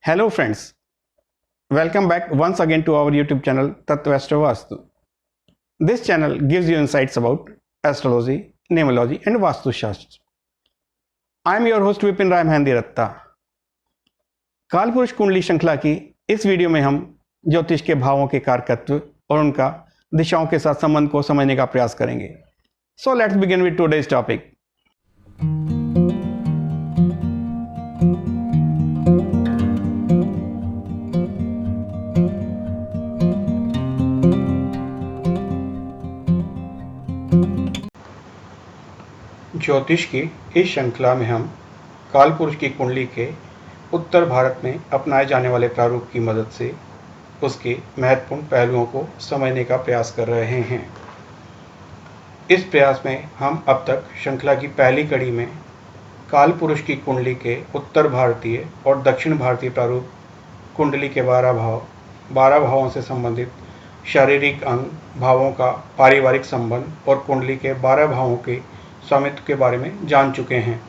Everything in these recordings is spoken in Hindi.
Hello friends, welcome back once again to our YouTube channel Tattvastra Vastu. This channel gives you insights about astrology, numerology and Vastu Shastra. I am your host Vipin Rai Mehendiratta. रत्ता. कालपुरुष कुंडली श्रृंखला की इस वीडियो में हम ज्योतिष के भावों के कारकत्व और उनका दिशाओं के साथ संबंध को समझने का प्रयास करेंगे. So let's begin with today's topic. ज्योतिष की इस श्रृंखला में हम कालपुरुष की कुंडली के उत्तर भारत में अपनाए जाने वाले प्रारूप की मदद से उसके महत्वपूर्ण पहलुओं को समझने का प्रयास कर रहे हैं. इस प्रयास में हम अब तक श्रृंखला की पहली कड़ी में कालपुरुष की कुंडली के उत्तर भारतीय और दक्षिण भारतीय प्रारूप, कुंडली के 12 भावों से संबंधित शारीरिक अंग, भावों का पारिवारिक संबंध और कुंडली के 12 भावों के स्वामित्व के बारे में जान चुके हैं.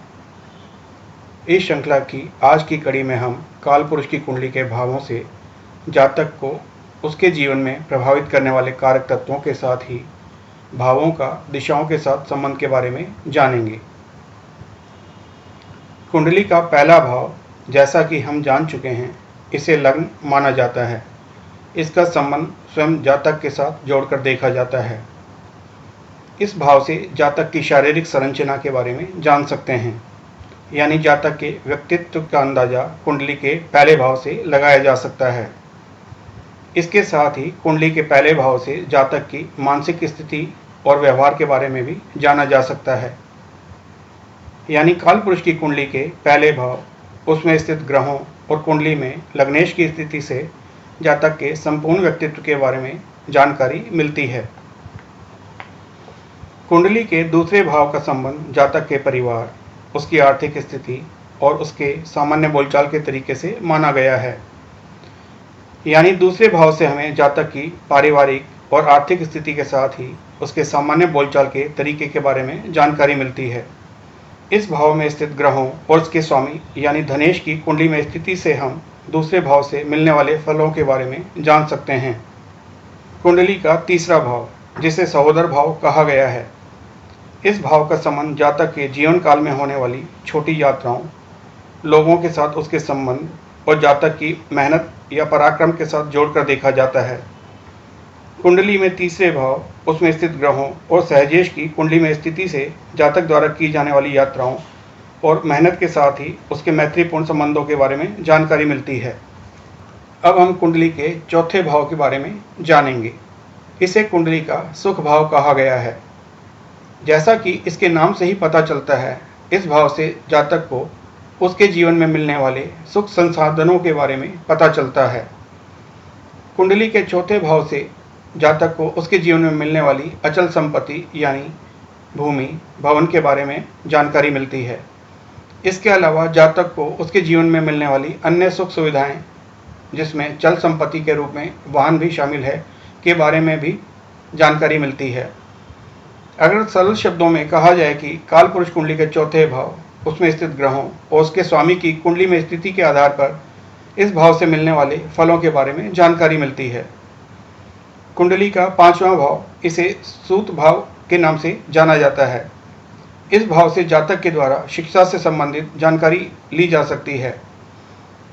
इस श्रृंखला की आज की कड़ी में हम कालपुरुष की कुंडली के भावों से जातक को उसके जीवन में प्रभावित करने वाले कारक तत्वों के साथ ही भावों का दिशाओं के साथ संबंध के बारे में जानेंगे. कुंडली का पहला भाव, जैसा कि हम जान चुके हैं, इसे लग्न माना जाता है. इसका संबंध स्वयं जातक के साथ जोड़कर देखा जाता है. इस भाव से जातक की शारीरिक संरचना के बारे में जान सकते हैं, यानी जातक के व्यक्तित्व का अंदाजा कुंडली के पहले भाव से लगाया जा सकता है. इसके साथ ही कुंडली के पहले भाव से जातक की मानसिक स्थिति और व्यवहार के बारे में भी जाना जा सकता है. यानी कालपुरुष की कुंडली के पहले भाव, उसमें स्थित ग्रहों और कुंडली में लग्नेश की स्थिति से जातक के संपूर्ण व्यक्तित्व के बारे में जानकारी मिलती है. कुंडली के दूसरे भाव का संबंध जातक के परिवार, उसकी आर्थिक स्थिति और उसके सामान्य बोलचाल के तरीके से माना गया है. यानी दूसरे भाव से हमें जातक की पारिवारिक और आर्थिक स्थिति के साथ ही उसके सामान्य बोलचाल के तरीके के बारे में जानकारी मिलती है. इस भाव में स्थित ग्रहों और उसके स्वामी यानी धनेश की कुंडली में स्थिति से हम दूसरे भाव से मिलने वाले फलों के बारे में जान सकते हैं. कुंडली का तीसरा भाव, जिसे सहोदर भाव कहा गया है, इस भाव का संबंध जातक के जीवन काल में होने वाली छोटी यात्राओं, लोगों के साथ उसके संबंध और जातक की मेहनत या पराक्रम के साथ जोड़कर देखा जाता है. कुंडली में तीसरे भाव, उसमें स्थित ग्रहों और सहजेश की कुंडली में स्थिति से जातक द्वारा की जाने वाली यात्राओं और मेहनत के साथ ही उसके मैत्रीपूर्ण संबंधों के बारे में जानकारी मिलती है. अब हम कुंडली के चौथे भाव के बारे में जानेंगे. इसे कुंडली का सुख भाव कहा गया है. जैसा कि इसके नाम से ही पता चलता है, इस भाव से जातक को उसके जीवन में मिलने वाले सुख संसाधनों के बारे में पता चलता है. कुंडली के चौथे भाव से जातक को उसके जीवन में मिलने वाली अचल संपत्ति यानी भूमि, भवन के बारे में जानकारी मिलती है. इसके अलावा जातक को उसके जीवन में मिलने वाली अन्य सुख सुविधाएं, जिसमें चल संपत्ति के रूप में वाहन भी शामिल है, के बारे में भी जानकारी मिलती है. अगर सरल शब्दों में कहा जाए कि कालपुरुष कुंडली के चौथे भाव, उसमें स्थित ग्रहों और उसके स्वामी की कुंडली में स्थिति के आधार पर इस भाव से मिलने वाले फलों के बारे में जानकारी मिलती है. कुंडली का पांचवां भाव, इसे सूत भाव के नाम से जाना जाता है. इस भाव से जातक के द्वारा शिक्षा से संबंधित जानकारी ली जा सकती है.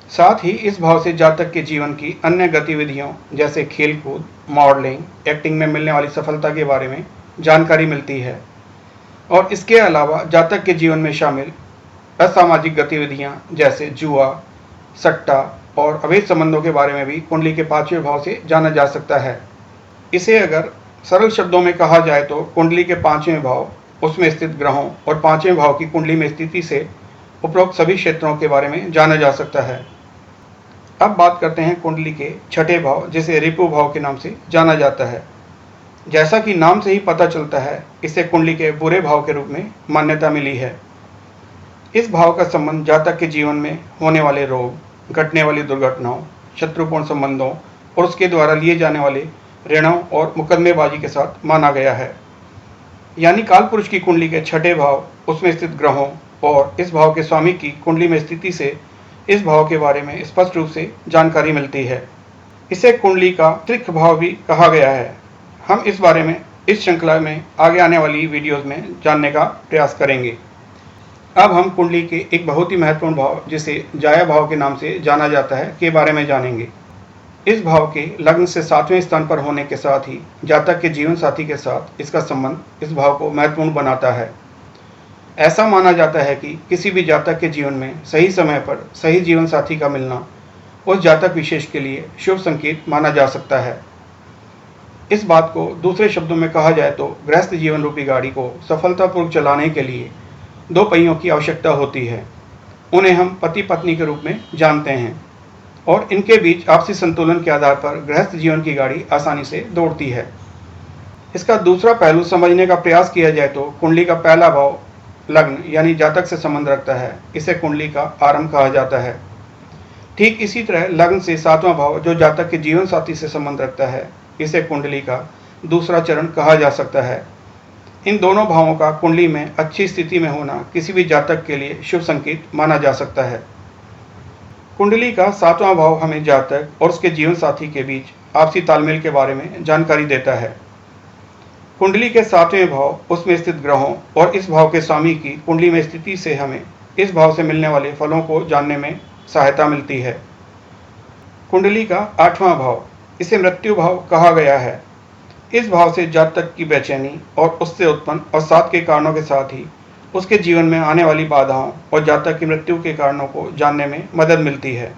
साथ ही इस भाव से जातक के जीवन की अन्य गतिविधियों जैसे खेलकूद, मॉडलिंग, एक्टिंग में मिलने वाली सफलता के बारे में जानकारी मिलती है. और इसके अलावा जातक के जीवन में शामिल असामाजिक गतिविधियां जैसे जुआ, सट्टा और अवैध संबंधों के बारे में भी कुंडली के पांचवें भाव से जाना जा सकता है. इसे अगर सरल शब्दों में कहा जाए तो कुंडली के पांचवें भाव, उसमें स्थित ग्रहों और पांचवें भाव की कुंडली में स्थिति से उपरोक्त सभी क्षेत्रों के बारे में जाना जा सकता है. अब बात करते हैं कुंडली के छठे भाव, जिसे रिपु भाव के नाम से जाना जाता है. जैसा कि नाम से ही पता चलता है, इसे कुंडली के बुरे भाव के रूप में मान्यता मिली है. इस भाव का संबंध जातक के जीवन में होने वाले रोग, घटने वाली दुर्घटनाओं, शत्रुपूर्ण संबंधों और उसके द्वारा लिए जाने वाले ऋणों और मुकदमेबाजी के साथ माना गया है. यानी कालपुरुष की कुंडली के छठे भाव, उसमें स्थित ग्रहों और इस भाव के स्वामी की कुंडली में स्थिति से इस भाव के बारे में स्पष्ट रूप से जानकारी मिलती है। इसे कुंडली का त्रिक भाव भी कहा गया है। हम इस बारे में इस श्रृंखला में आगे आने वाली वीडियोस में जानने का प्रयास करेंगे। अब हम कुंडली के एक बहुत ही महत्वपूर्ण भाव, जिसे जाया भाव के नाम से जाना जाता है, के बारे में जानेंगे। इस भाव के लग्न से 7वें स्थान पर होने के साथ ही जातक के जीवन साथी के साथ इसका संबंध इस भाव को महत्वपूर्ण बनाता है। ऐसा माना जाता है कि किसी भी जातक के जीवन में सही समय पर सही जीवन साथी का मिलना उस जातक विशेष के लिए शुभ संकेत माना जा सकता है। इस बात को दूसरे शब्दों में कहा जाए तो गृहस्थ जीवन रूपी गाड़ी को सफलतापूर्वक चलाने के लिए 2 पहियों की आवश्यकता होती है। उन्हें हम पति पत्नी के रूप में जानते हैं और इनके बीच आपसी संतुलन के आधार पर गृहस्थ जीवन की गाड़ी आसानी से दौड़ती है। इसका दूसरा पहलू समझने का प्रयास किया जाए तो कुंडली का पहला भाव लग्न यानी जातक से संबंध रखता है। इसे कुंडली का आरंभ कहा जाता है। ठीक इसी तरह लग्न से 7वां भाव जो जातक के जीवन साथी से संबंध रखता है, इसे कुंडली का दूसरा चरण कहा जा सकता है। इन दोनों भावों का कुंडली में अच्छी स्थिति में होना किसी भी जातक के लिए शुभ संकेत माना जा सकता है। कुंडली का 7वां भाव हमें जातक और उसके जीवन साथी के बीच आपसी तालमेल के बारे में जानकारी देता है। कुंडली के 7वें भाव, उसमें स्थित ग्रहों और इस भाव के स्वामी की कुंडली में स्थिति से हमें इस भाव से मिलने वाले फलों को जानने में सहायता मिलती है। कुंडली का 8वां भाव, इसे मृत्यु भाव कहा गया है। इस भाव से जातक की बेचैनी और उससे उत्पन्न अवसाद के कारणों के साथ ही उसके जीवन में आने वाली बाधाओं और जातक की मृत्यु के कारणों को जानने में मदद मिलती है।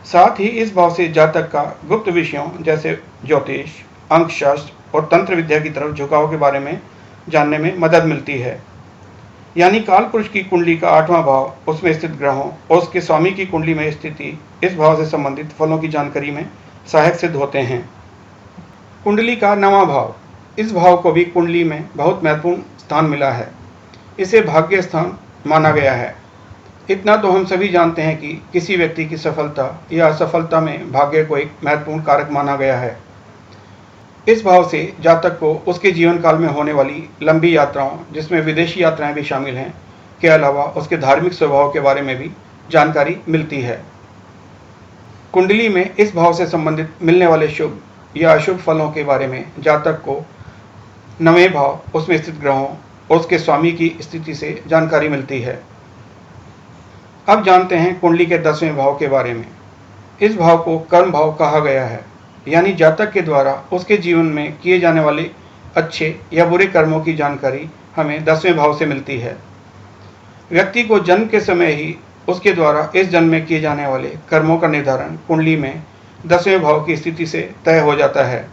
साथ ही इस भाव से जातक का गुप्त विषयों जैसे ज्योतिष, अंकशास्त्र और तंत्र विद्या की तरफ झुकाव के बारे में जानने में मदद मिलती है। यानी काल पुरुष की कुंडली का 8वां भाव, उसमें स्थित ग्रहों और उसके स्वामी की कुंडली में स्थिति इस भाव से संबंधित फलों की जानकारी में सहायक सिद्ध होते हैं। कुंडली का 9वां भाव, इस भाव को भी कुंडली में बहुत महत्वपूर्ण स्थान मिला है। इसे भाग्य स्थान माना गया है। इतना तो हम सभी जानते हैं कि किसी व्यक्ति की सफलता या असफलता में भाग्य को एक महत्वपूर्ण कारक माना गया है। इस भाव से जातक को उसके जीवन काल में होने वाली लंबी यात्राओं, जिसमें विदेशी यात्राएं भी शामिल हैं, के अलावा उसके धार्मिक स्वभाव के बारे में भी जानकारी मिलती है। कुंडली में इस भाव से संबंधित मिलने वाले शुभ या अशुभ फलों के बारे में जातक को 9वें भाव, उसमें स्थित ग्रहों और उसके स्वामी की स्थिति से जानकारी मिलती है। अब जानते हैं कुंडली के 10वें भाव के बारे में। इस भाव को कर्म भाव कहा गया है, यानी जातक के द्वारा उसके जीवन में किए जाने वाले अच्छे या बुरे कर्मों की जानकारी हमें 10वें भाव से मिलती है। व्यक्ति को जन्म के समय ही उसके द्वारा इस जन्म में किए जाने वाले कर्मों का निर्धारण कुंडली में 10वें भाव की स्थिति से तय हो जाता है।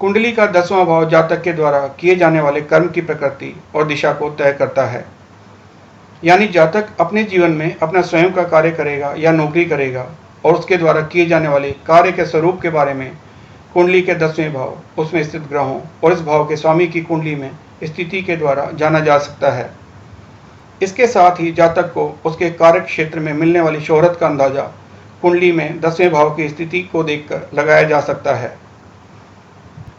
कुंडली का 10वां भाव जातक के द्वारा किए जाने वाले कर्म की प्रकृति और दिशा को तय करता है। यानी जातक अपने जीवन में अपना स्वयं का कार्य करेगा या नौकरी करेगा और उसके द्वारा किए जाने वाले कार्य के स्वरूप के बारे में कुंडली के 10वें भाव, उसमें स्थित ग्रहों और इस भाव के स्वामी की कुंडली में स्थिति के द्वारा जाना जा सकता है। इसके साथ ही जातक को उसके कार्य क्षेत्र में मिलने वाली शोहरत का अंदाजा कुंडली में 10वें भाव की स्थिति को देखकर लगाया जा सकता है।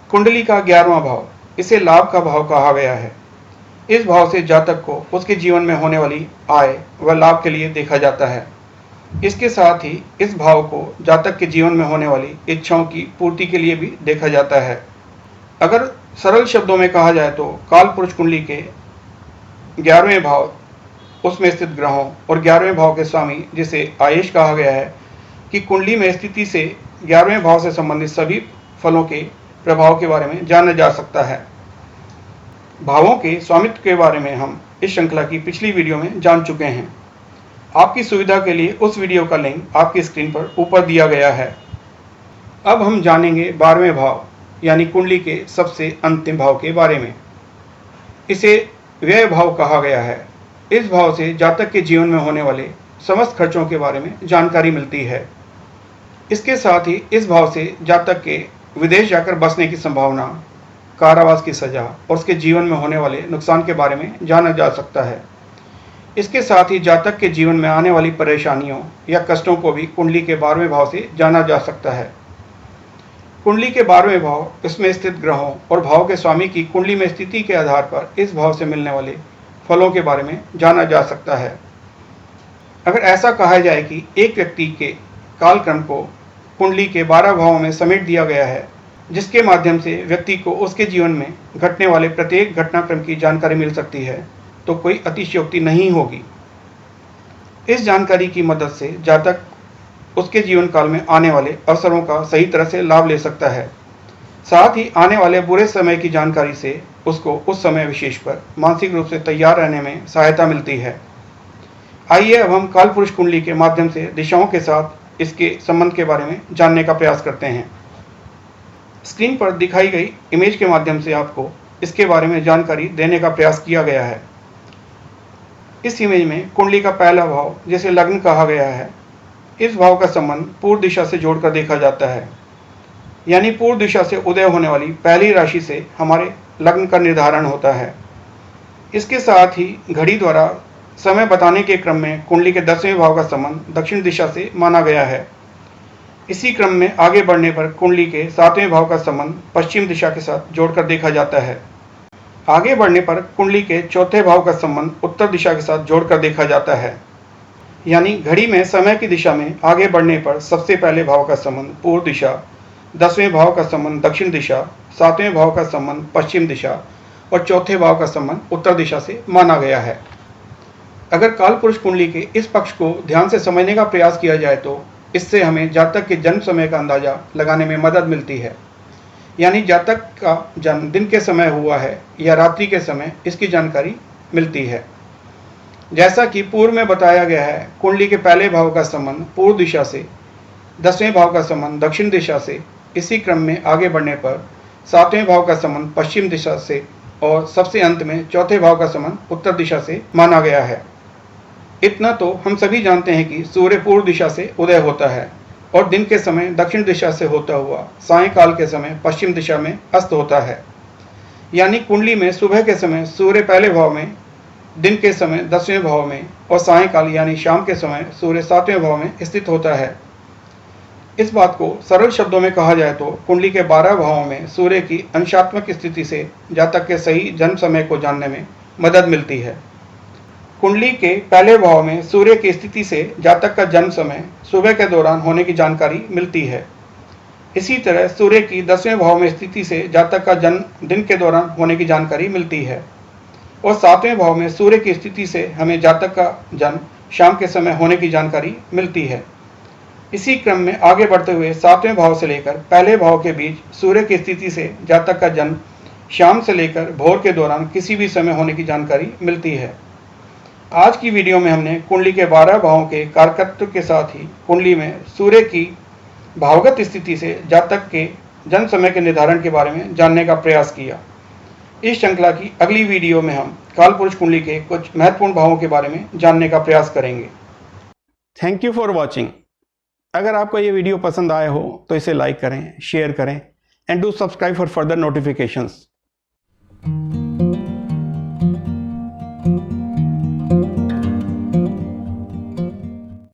कुंडली का 11वां भाव, इसे लाभ का भाव कहा गया है। इस भाव से जातक को उसके जीवन में होने वाली आय व लाभ के लिए देखा जाता है। इसके साथ ही इस भाव को जातक के जीवन में होने वाली इच्छाओं की पूर्ति के लिए भी देखा जाता है। अगर सरल शब्दों में कहा जाए तो काल पुरुष कुंडली के 11वें भाव, उसमें स्थित ग्रहों और 11वें भाव के स्वामी, जिसे आयुष कहा गया है, कि कुंडली में स्थिति से 11वें भाव से संबंधित सभी फलों के प्रभाव के बारे में जाना जा सकता है। भावों के स्वामित्व के बारे में हम इस श्रृंखला की पिछली वीडियो में जान चुके हैं। आपकी सुविधा के लिए उस वीडियो का लिंक आपकी स्क्रीन पर ऊपर दिया गया है। अब हम जानेंगे 12वें भाव यानी कुंडली के सबसे अंतिम भाव के बारे में। इसे व्यय भाव कहा गया है। इस भाव से जातक के जीवन में होने वाले समस्त खर्चों के बारे में जानकारी मिलती है। इसके साथ ही इस भाव से जातक के विदेश जाकर बसने की संभावना, कारावास की सजा और उसके जीवन में होने वाले नुकसान के बारे में जाना जा सकता है। इसके साथ ही जातक के जीवन में आने वाली परेशानियों या कष्टों को भी कुंडली के 12वें भाव से जाना जा सकता है। कुंडली के 12वें भाव, इसमें स्थित ग्रहों और भाव के स्वामी की कुंडली में स्थिति के आधार पर इस भाव से मिलने वाले फलों के बारे में जाना जा सकता है। अगर ऐसा कहा जाए कि एक व्यक्ति के कालक्रम को कुंडली के 12 भावों में समेट दिया गया है, जिसके माध्यम से व्यक्ति को उसके जीवन में घटने वाले प्रत्येक घटनाक्रम की जानकारी मिल सकती है, तो कोई अतिशयोक्ति नहीं होगी। इस जानकारी की मदद से जातक उसके जीवन काल में आने वाले अवसरों का सही तरह से लाभ ले सकता है। साथ ही आने वाले बुरे समय की जानकारी से उसको उस समय विशेष पर मानसिक रूप से तैयार रहने में सहायता मिलती है। आइए अब हम काल पुरुष कुंडली के माध्यम से दिशाओं के साथ इसके संबंध के बारे में जानने का प्रयास करते हैं। स्क्रीन पर दिखाई गई इमेज के माध्यम से आपको इसके बारे में जानकारी देने का प्रयास किया गया है। इस इमेज में कुंडली का पहला भाव, जिसे लग्न कहा गया है, इस भाव का संबंध पूर्व दिशा से जोड़कर देखा जाता है। यानी पूर्व दिशा से उदय होने वाली पहली राशि से हमारे लग्न का निर्धारण होता है। इसके साथ ही घड़ी द्वारा समय बताने के क्रम में कुंडली के 10वें भाव का संबंध दक्षिण दिशा से माना गया है। इसी क्रम में आगे बढ़ने पर कुंडली के 7वें भाव का संबंध पश्चिम दिशा के साथ जोड़कर देखा जाता है। आगे बढ़ने पर कुंडली के 4थे भाव का संबंध उत्तर दिशा के साथ जोड़कर देखा जाता है। यानी घड़ी में समय की दिशा में आगे बढ़ने पर सबसे पहले भाव का संबंध पूर्व दिशा, 10वें भाव का संबंध दक्षिण दिशा, 7वें भाव का संबंध पश्चिम दिशा और 4थे भाव का संबंध उत्तर दिशा से माना गया है। अगर काल पुरुष कुंडली के इस पक्ष को ध्यान से समझने का प्रयास किया जाए तो इससे हमें जातक के जन्म समय का अंदाजा लगाने में मदद मिलती है। यानी जातक का जन्म दिन के समय हुआ है या रात्रि के समय, इसकी जानकारी मिलती है। जैसा कि पूर्व में बताया गया है, कुंडली के पहले भाव का संबंध पूर्व दिशा से, 10वें भाव का संबंध दक्षिण दिशा से, इसी क्रम में आगे बढ़ने पर 7वें भाव का संबंध पश्चिम दिशा से और सबसे अंत में 4थे भाव का संबंध उत्तर दिशा से माना गया है। इतना तो हम सभी जानते हैं कि सूर्य पूर्व दिशा से उदय होता है और दिन के समय दक्षिण दिशा से होता हुआ सायंकाल के समय पश्चिम दिशा में अस्त होता है। यानी कुंडली में सुबह के समय सूर्य पहले भाव में, दिन के समय 10वें भाव में और सायंकाल यानी शाम के समय सूर्य 7वें भाव में स्थित होता है। इस बात को सरल शब्दों में कहा जाए तो कुंडली के 12 भावों में सूर्य की अंशात्मक स्थिति से जातक के सही जन्म समय को जानने में मदद मिलती है। कुंडली के पहले भाव में सूर्य की स्थिति से जातक का जन्म समय सुबह के दौरान होने की जानकारी मिलती है। इसी तरह सूर्य की 10वें भाव में स्थिति से जातक का जन्म दिन के दौरान होने की जानकारी मिलती है और 7वें भाव में सूर्य की स्थिति से हमें जातक का जन्म शाम के समय होने की जानकारी मिलती है। इसी क्रम में आगे बढ़ते हुए 7वें भाव से लेकर पहले भाव के बीच सूर्य की स्थिति से जातक का जन्म शाम से लेकर भोर के दौरान किसी भी समय होने की जानकारी मिलती है। आज की वीडियो में हमने कुंडली के 12 भावों के कारकत्व के साथ ही कुंडली में सूर्य की भावगत स्थिति से जातक के जन्म समय के निर्धारण के बारे में जानने का प्रयास किया। इस श्रृंखला की अगली वीडियो में हम काल पुरुष कुंडली के कुछ महत्वपूर्ण भावों के बारे में जानने का प्रयास करेंगे। Thank you for watching. अगर आपको ये वीडियो पसंद आया हो तो इसे लाइक करें, शेयर करें and do subscribe for further notifications.